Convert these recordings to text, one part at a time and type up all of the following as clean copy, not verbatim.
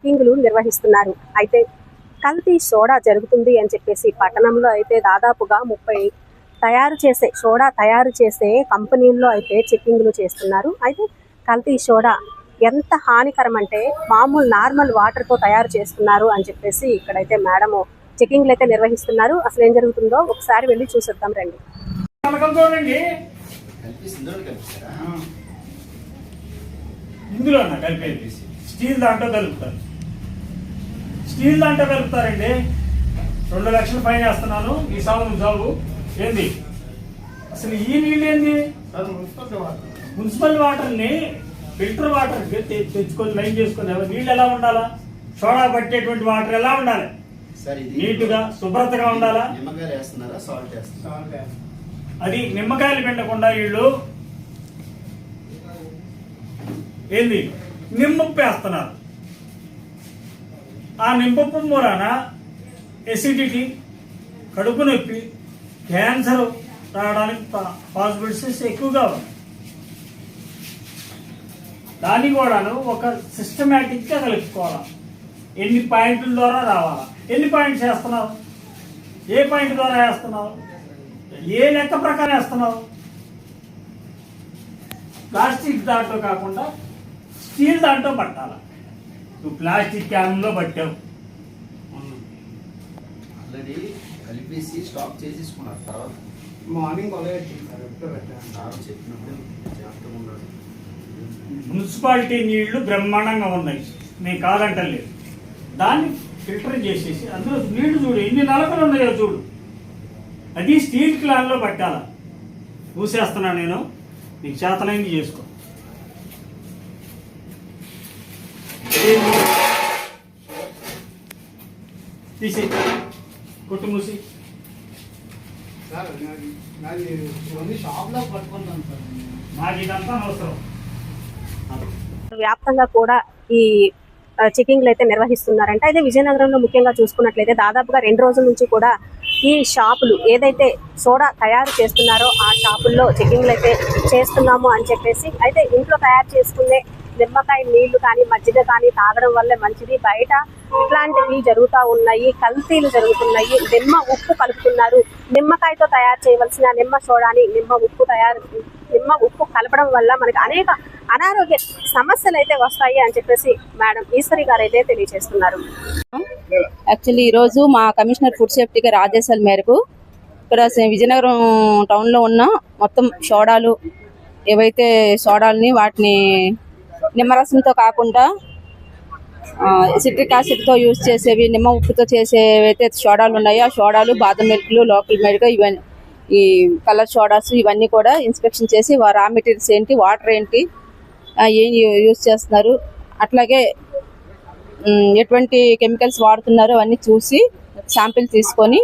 చెక్కింగ్లు నిర్వహిస్తున్నారు. అయితే కల్తీ సోడా జరుగుతుంది అని చెప్పేసి పట్టణంలో అయితే దాదాపుగా 30 సోడా తయారు చేసే కంపెనీల్లో అయితే చెక్కింగ్లు చేస్తున్నారు. అయితే కల్తీ సోడా ఎంత హానికరం అంటే మామూలు నార్మల్ వాటర్తో తయారు చేస్తున్నారు అని చెప్పేసి ఇక్కడైతే మేడము చెక్కింగ్లు అయితే నిర్వహిస్తున్నారు. అసలు ఏం జరుగుతుందో ఒకసారి వెళ్ళి చూసేద్దాం రండి. ఇందులో కలిపేది స్టీల్ దాంట్లో కలుపుతారండి. 2 లక్షలు ఫైన్ వేస్తున్నాను ఈ జాబు ఏంది అసలు? ఈ నీళ్ళు ఏంది? మున్సిపల్ వాటర్ని ఫిల్టర్ వాటర్ తెచ్చుకొని లైన్ చేసుకుని నీళ్ళు ఎలా ఉండాలా? సోడా పట్టేటువంటి వాటర్ ఎలా ఉండాలి? నీటుగా శుభ్రతగా ఉండాలా? అది నిమ్మకాయలు పిండకుండా వీళ్ళు ఏంది నిమ్మప్పు వేస్తున్నారు. ఆ నిమ్మప్పు మూలాన ఎసిడిటీ, కడుపు నొప్పి, క్యాన్సర్ రావడానికి పాసిబిలిటీస్ ఎక్కువగా ఉన్నాయి. దాన్ని కూడాను ఒక సిస్టమేటిక్గా కలుపుకోవాలి. ఎన్ని పాయింట్ల ద్వారా రావాలా? ఎన్ని పాయింట్స్ వేస్తున్నావు? ఏ పాయింట్ ద్వారా వేస్తున్నావు? ఏ లెక్క ప్రకారం వేస్తున్నావు? ప్లాస్టిక్ దాంట్లో కాకుండా స్టీల్ దాంట్లో పట్టాల. నువ్వు ప్లాస్టిక్ క్యాన్లో పట్టావు. ఆల్రెడీ కలిపేసి స్టాక్ చేసేసుకున్నారు. తర్వాత మార్నింగ్ మున్సిపాలిటీ నీళ్లు బ్రహ్మాండంగా ఉన్నాయి, నేను కాదంటలేదు. దాన్ని ఫిల్టర్ చేసేసి అందులో నీళ్లు చూడు ఎన్ని నలకలు ఉన్నాయో చూడు. అది స్టీల్ క్లాన్లో పట్టాల. మూసేస్తున్నా నేను, నీకు చేతనైంది చేసుకో. తీసే కొట్టు మూసి. నాకు ఇదంతా అవసరం. వ్యాప్తంగా కూడా ఈ చెకింగ్లు అయితే నిర్వహిస్తున్నారంటే అయితే విజయనగరంలో ముఖ్యంగా చూసుకున్నట్లయితే దాదాపుగా 2 రోజుల నుంచి కూడా ఈ షాపులు ఏదైతే సోడా తయారు చేస్తున్నారో ఆ షాపుల్లో చెకింగ్లు అయితే చేస్తున్నాము అని చెప్పేసి, అయితే ఇంట్లో తయారు చేసుకునే నిమ్మకాయ నీళ్లు కానీ మజ్జిగ కానీ తాగడం వల్లే మంచిది, బయట ఇట్లాంటివి జరుగుతూ ఉన్నాయి, కల్తీలు జరుగుతున్నాయి, నిమ్మ ఉప్పు కలుపుతున్నారు. నిమ్మకాయతో తయారు చేయవలసిన నిమ్మ సోడాని నిమ్మ ఉప్పు కలపడం వల్ల మనకి అనేక అనారోగ్య సమస్యలు అయితే వస్తాయి అని చెప్పేసి మేడం ఈశ్వరి గారు అయితే తెలియజేస్తున్నారు. యాక్చువల్లీ ఈరోజు మా కమిషనర్ ఫుడ్ సేఫ్టీ గారి ఆదేశాల మేరకు ఇక్కడ విజయనగరం టౌన్లో ఉన్న మొత్తం సోడాలు ఏవైతే సోడాలని వాటిని నిమ్మరసంతో కాకుండా సిట్రిక్ యాసిడ్తో యూజ్ చేసేవి, నిమ్మ ఉప్పుతో చేసేవైతే సోడాలు ఉన్నాయో ఆ సోడాలు, బాదం మిల్క్లు, లోకల్ మిల్క్, ఇవన్నీ ఈ కలర్ సోడాస్ ఇవన్నీ కూడా ఇన్స్పెక్షన్ చేసి రా మెటీరియల్స్ ఏంటి, వాటర్ ఏంటి, ఏం యూజ్ చేస్తున్నారు, అట్లాగే ఎటువంటి కెమికల్స్ వాడుతున్నారు అవన్నీ చూసి శాంపిల్ తీసుకొని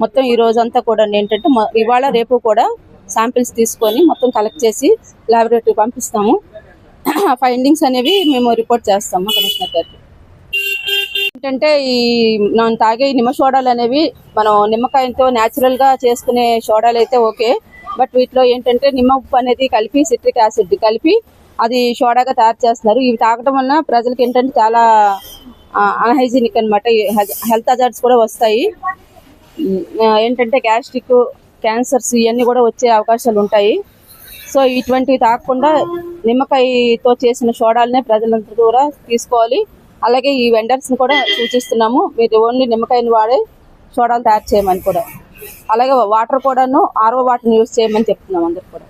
మొత్తం ఈ రోజంతా కూడా ఏంటంటే ఇవాళ రేపు కూడా శాంపిల్స్ తీసుకొని మొత్తం కలెక్ట్ చేసి ల్యాబొరేటరీ పంపిస్తాము. ఫైండింగ్స్ అనేవి మేము రిపోర్ట్ చేస్తాము కమిషనర్ గారికి. ఏంటంటే ఈ మనం తాగే నిమ్మ సోడాలు అనేవి మనం నిమ్మకాయతో న్యాచురల్గా చేసుకునే సోడాలు అయితే ఓకే, బట్ వీటిలో ఏంటంటే నిమ్మ ఉప్పు అనేది కలిపి సిట్రిక్ యాసిడ్ కలిపి అది సోడాగా తయారు చేస్తున్నారు. ఇవి తాగడం వలన ప్రజలకు ఏంటంటే చాలా అన్హైజీనిక్ అనమాట, హెల్త్ హజార్డ్స్ కూడా వస్తాయి. ఏంటంటే గ్యాస్ట్రిక్, క్యాన్సర్స్ ఇవన్నీ కూడా వచ్చే అవకాశాలు ఉంటాయి. సో ఇటువంటివి తాగకుండా నిమ్మకాయతో చేసిన సోడాలనే ప్రజలందరూ కూడా తీసుకోవాలి. అలాగే ఈ వెండర్స్ని కూడా సూచిస్తున్నాము, మీరు ఓన్లీ నిమ్మకాయని వాడే సోడాలు తయారు చేయమని కూడా. అలాగే వాటర్ కూడాను RO వాటర్ని యూజ్ చేయమని చెప్తున్నాం అందరు కూడా.